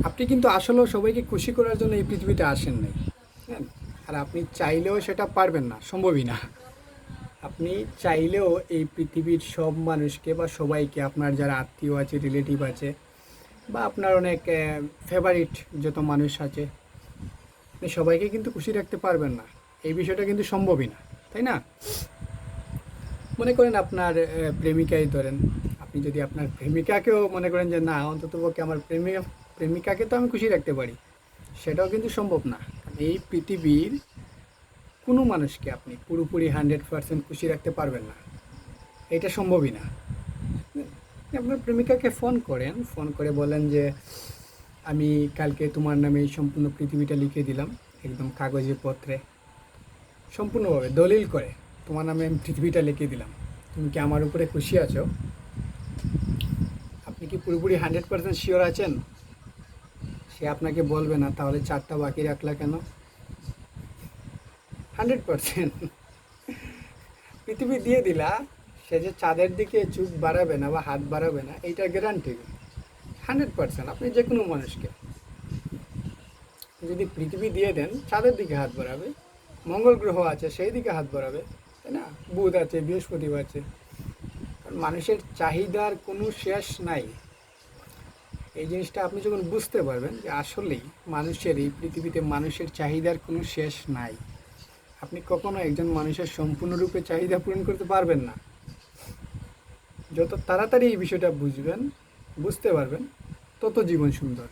আপনি কিন্তু আসলেও সবাইকে খুশি করার জন্য এই পৃথিবীতে আসেন নাই। হ্যাঁ? আর আপনি চাইলেও সেটা পারবেন না, সম্ভবই না। আপনি চাইলেও এই পৃথিবীর সব মানুষকে বা সবাইকে, আপনার যারা আত্মীয় আছে, রিলেটিভ আছে, বা আপনার অনেক ফেভারিট যত মানুষ আছে, আপনি সবাইকে কিন্তু খুশি রাখতে পারবেন না। এই বিষয়টা কিন্তু সম্ভবই না, তাই না? মনে করেন আপনার প্রেমিকাই ধরেন, আপনি যদি আপনার প্রেমিকাকেও মনে করেন যে না, অন্ততপক্ষে আমার প্রেমিকাকে তো আমি খুশি রাখতে পারি, সেটাও কিন্তু সম্ভব না। কারণ এই পৃথিবীর কোনো মানুষকে আপনি পুরোপুরি 100% খুশি রাখতে পারবেন না, এটা সম্ভবই না। আপনার প্রেমিকাকে ফোন করেন, ফোন করে বলেন যে আমি কালকে তোমার নামে এই সম্পূর্ণ পৃথিবীটা লিখে দিলাম, একদম কাগজে পত্রে, সম্পূর্ণভাবে দলিল করে তোমার নামে আমি পৃথিবীটা লিখে দিলাম। তুমি কি আমার উপরে খুশি আছো? আপনি কি পুরোপুরি 100% শিওর আছেন? সে আপনাকে বলবে না, তাহলে চারটা বাকি রাখলা কেন? 100% পৃথিবী দিয়ে দিলা, সে যে চাঁদের দিকে চোখ বাড়াবে না বা হাত বাড়াবে না, এইটা গ্যারান্টি 100%। আপনি যে কোনো মানুষকে যদি পৃথিবী দিয়ে দেন, চাঁদের দিকে হাত বাড়াবে, মঙ্গল গ্রহ আছে সেই দিকে হাত বাড়াবে, তাই না? বুধ আছে, বৃহস্পতি আছে। কারণ মানুষের চাহিদার কোনো শেষ নাই। এই জিনিসটা আপনি যখন বুঝতে পারবেন যে আসলেই মানুষের, এই পৃথিবীতে মানুষের চাহিদার কোনো শেষ নাই, আপনি কখনো একজন মানুষের সম্পূর্ণরূপে চাহিদা পূরণ করতে পারবেন না। যত তাড়াতাড়ি এই বিষয়টা বুঝবেন, বুঝতে পারবেন, তত জীবন সুন্দর।